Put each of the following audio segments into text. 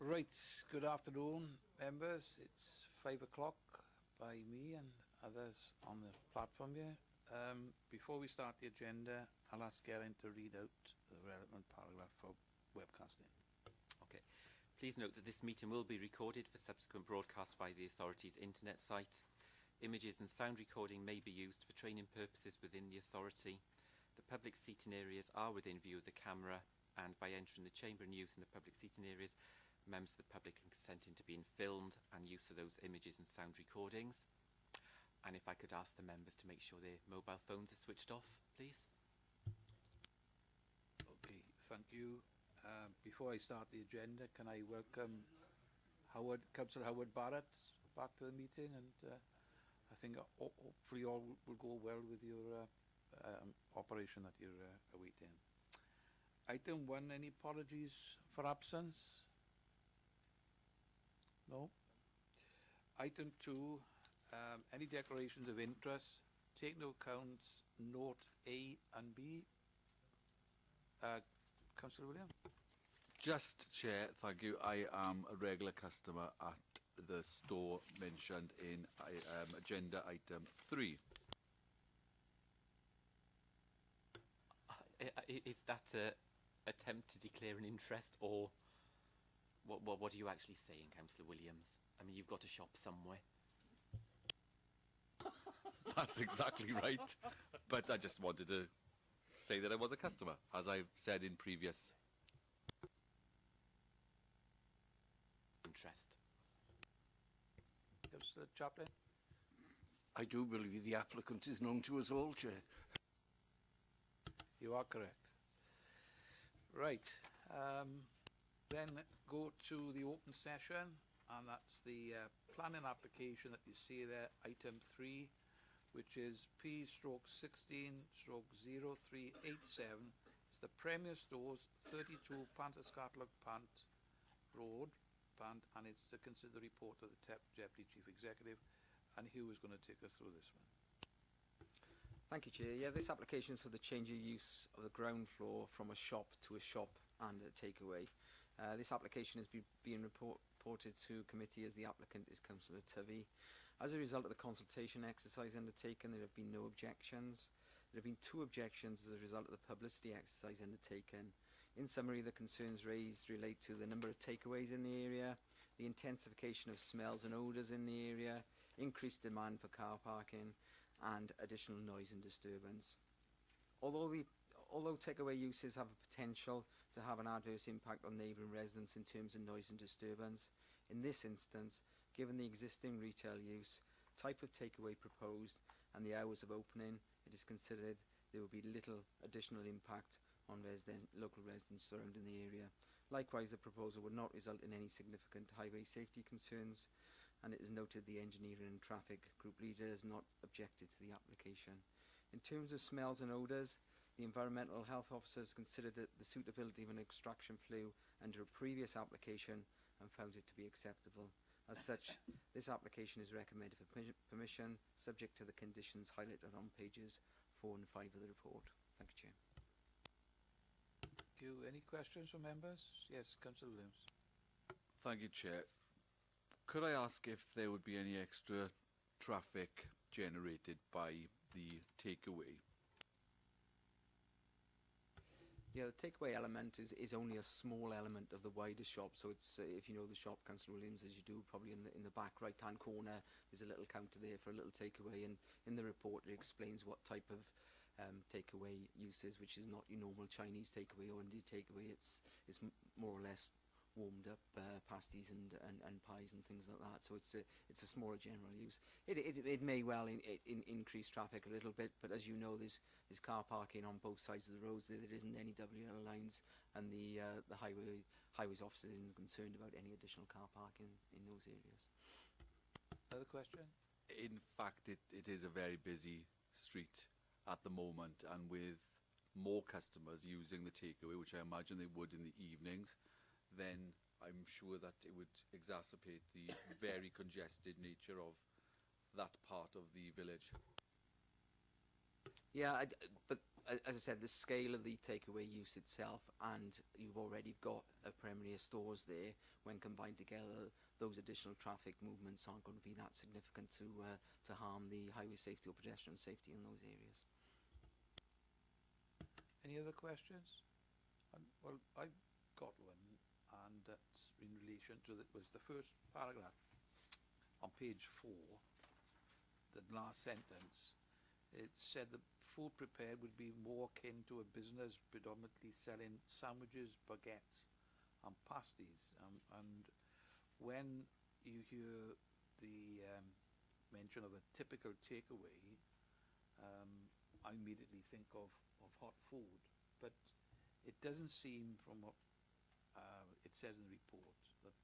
Right, good afternoon, members. It's 5 o'clock by me and others on the platform here. Before we start the agenda, I'll ask Geraint to read out the relevant paragraph for webcasting. Okay. Please note that this meeting will be recorded for subsequent broadcast via the authority's internet site. Images and sound recording may be used for training purposes within the authority. The public seating areas are within view of the camera, and by entering the chamber and use in the public seating areas, members of the public can consent to being filmed and use of those images and sound recordings. And if I could ask the members to make sure their mobile phones are switched off, please. Okay, thank you. Before I start the agenda, can I welcome Councillor Howard Barrett back to the meeting, and I think hopefully all will go well with your operation that you're awaiting. Item 1, any apologies for absence? No. Item 2, any declarations of interest? Take no accounts, note A and B. Councillor William? Just, Chair, thank you. I am a regular customer at the store mentioned in agenda item 3. Is that an attempt to declare an interest, or what are you actually saying, Councillor Williams? I mean, you've got a shop somewhere. That's exactly right. But I just wanted to say that I was a customer, as I've said in previous. Interest. Councillor Chaplin? I do believe the applicant is known to us all, Chair. You are correct. Right. Then go to the open session, and that's the planning application that you see there, item 3, which is P/16/0387. It's the Premier Stores, 32 Panterscatlock Pant Road, Pant, and it's to consider the report of the Deputy Chief Executive, and Hugh is going to take us through this one. Thank you, Chair. Yeah, this application is for the change of use of the ground floor from a shop to a shop and a takeaway. This application is being reported to committee as the applicant is Councillor Tydfil. As a result of the consultation exercise undertaken, there have been no objections. There have been 2 objections as a result of the publicity exercise undertaken. In summary, the concerns raised relate to the number of takeaways in the area, the intensification of smells and odours in the area, increased demand for car parking, and additional noise and disturbance. Although takeaway uses have a potential to have an adverse impact on neighbouring residents in terms of noise and disturbance, in this instance, given the existing retail use, type of takeaway proposed and the hours of opening, it is considered there will be little additional impact on local residents surrounding the area. Likewise, the proposal would not result in any significant highway safety concerns, and it is noted the engineering and traffic group leader has not objected to the application. In terms of smells and odours, the environmental health officer has considered the suitability of an extraction flue under a previous application and found it to be acceptable. As such, this application is recommended for permission, subject to the conditions highlighted on pages 4 and 5 of the report. Thank you, Chair. Thank you. Any questions from members? Yes, Councillor Williams. Thank you, Chair. Could I ask if there would be any extra traffic generated by the takeaway? Yeah, the takeaway element is only a small element of the wider shop. So it's if you know the shop, Councillor Williams, as you do, probably in the back right-hand corner, there's a little counter there for a little takeaway, and in the report it explains what type of takeaway use is, which is not your normal Chinese takeaway or Indian takeaway. It's more or less warmed up pasties and pies and things like that. So it's a smaller general use. It may well increase traffic a little bit, but as you know, there's car parking on both sides of the roads. There isn't any WL lines, and the highways officer isn't concerned about any additional car parking in those areas. Another question? In fact, it is a very busy street at the moment, and with more customers using the takeaway, which I imagine they would in the evenings, then I'm sure that it would exacerbate the very congested nature of that part of the village. Yeah, but as I said, the scale of the takeaway use itself, and you've already got a Premier stores there, when combined together, those additional traffic movements aren't going to be that significant to harm the highway safety or pedestrian safety in those areas. Any other questions? Well, I've got one, and that's in relation to was the first paragraph on page 4, the last sentence. It said that food prepared would be more akin to a business predominantly selling sandwiches, baguettes, and pasties. And when you hear the mention of a typical takeaway, I immediately think of hot food, but it doesn't seem from what it says in the report that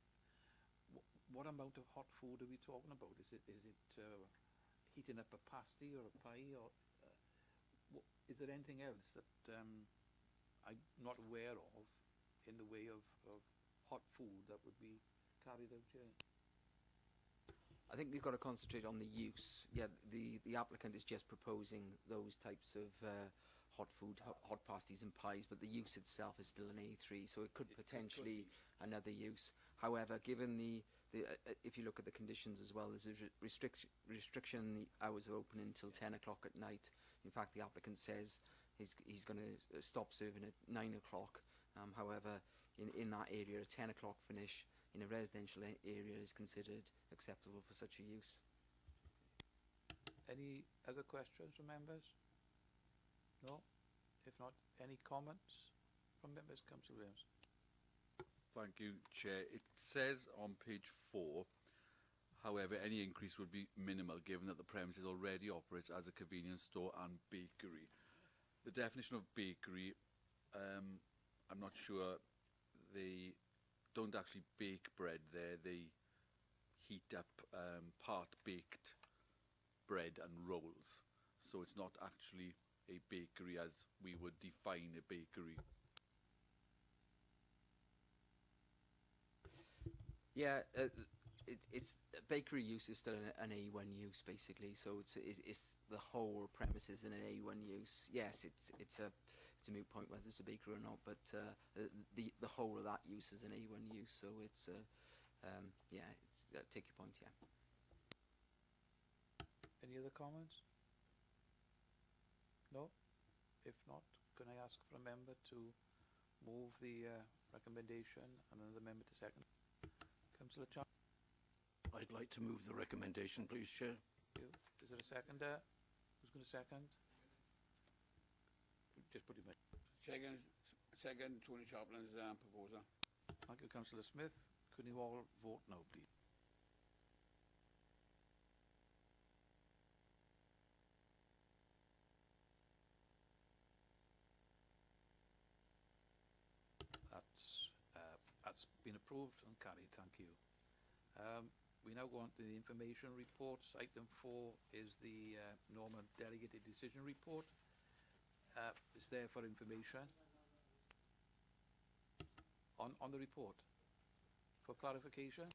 what amount of hot food are we talking about? Is it heating up a pasty or a pie, or is there anything else that I'm not aware of in the way of hot food that would be carried out here? I think we've got to concentrate on the use. Yeah, the applicant is just proposing those types of hot food, hot pasties and pies, but the use itself is still an A3, so it could potentially another use. However, given if you look at the conditions as well, there's a restriction in the hours of opening until 10 o'clock at night. In fact, the applicant says he's going to stop serving at 9 o'clock. However, in that area, a 10 o'clock finish in a residential area is considered acceptable for such a use. Any other questions from members? No? If not, any comments from members? Councillor Williams. Thank you, Chair. It says on page 4, however, any increase would be minimal given that the premises already operates as a convenience store and bakery. The definition of bakery, I'm not sure. They don't actually bake bread there. They heat up part-baked bread and rolls. So it's not actually a bakery as we would define a bakery. Yeah, it's bakery use is still an A1 use basically. So it's the whole premises in an A1 use. Yes, it's a moot point whether it's a bakery or not, but the whole of that use is an A1 use. So it's yeah, it's take your point. Yeah. Any other comments? No? If not, can I ask for a member to move the recommendation and another member to second? Councillor Chan. I'd like to move the recommendation, please, Chair. Thank you. Is there a seconder? Who's going to second? Just put your mic. Second, Tony Chaplin's proposal. Thank you, Councillor Smith. Can you all vote now, please? That's been approved and carried. Thank you. We now go on to the information reports. Item 4 is the normal delegated decision report. It's there for information. On the report. For clarification.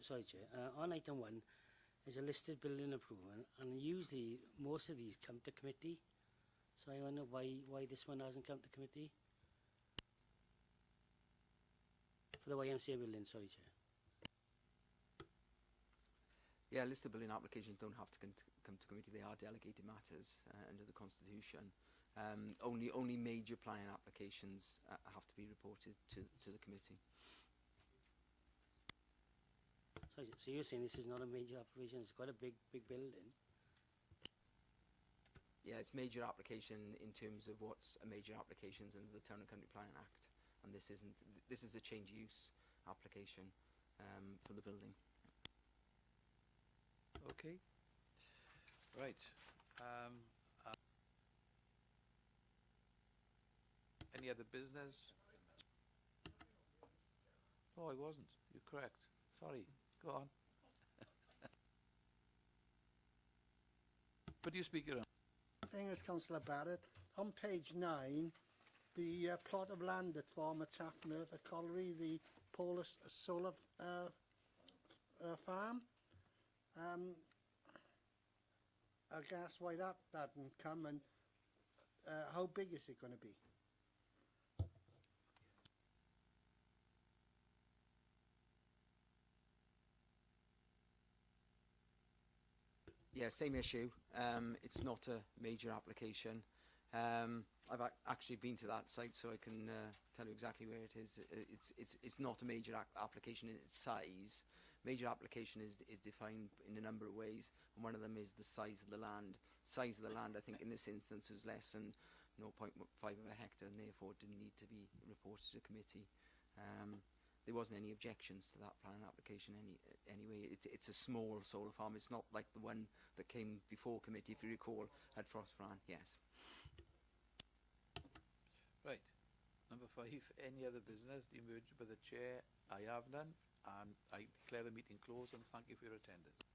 Sorry, Chair. On item 1, is a listed building approval, and usually most of these come to committee. So I wonder why this one hasn't come to committee. For the YMCA building, sorry, Chair. Yeah, listed building applications don't have to come to committee. They are delegated matters under the Constitution. Only major planning applications have to be reported to the committee. Sorry, so you're saying this is not a major operation? It's quite a big building. Yeah, it's major application in terms of what's a major applications under the Town and Country Planning Act, and this isn't. This is a change use application for the building. Okay. Right. Any other business? No, I wasn't. You're correct. Sorry. Go on. But you speak your own. Thing is, Councillor Barrett, on page 9, the plot of land at former Taff Merthyr Colliery, the Polar solar farm. I guess why that didn't come, and how big is it going to be? Yeah, same issue. It's not a major application. I've actually been to that site, so I can tell you exactly where it is. It's not a major application in its size. Major application is defined in a number of ways, and one of them is the size of the land. Size of the land, I think, in this instance was less than 0.5 of a hectare, and therefore didn't need to be reported to the committee. There wasn't any objections to that planning application anyway. It's a small solar farm. It's not like the one that came before committee, if you recall, at Frostfran. Yes. Right. Number 5, any other business emerged by the chair? I have none, and I declare the meeting closed, and thank you for your attendance.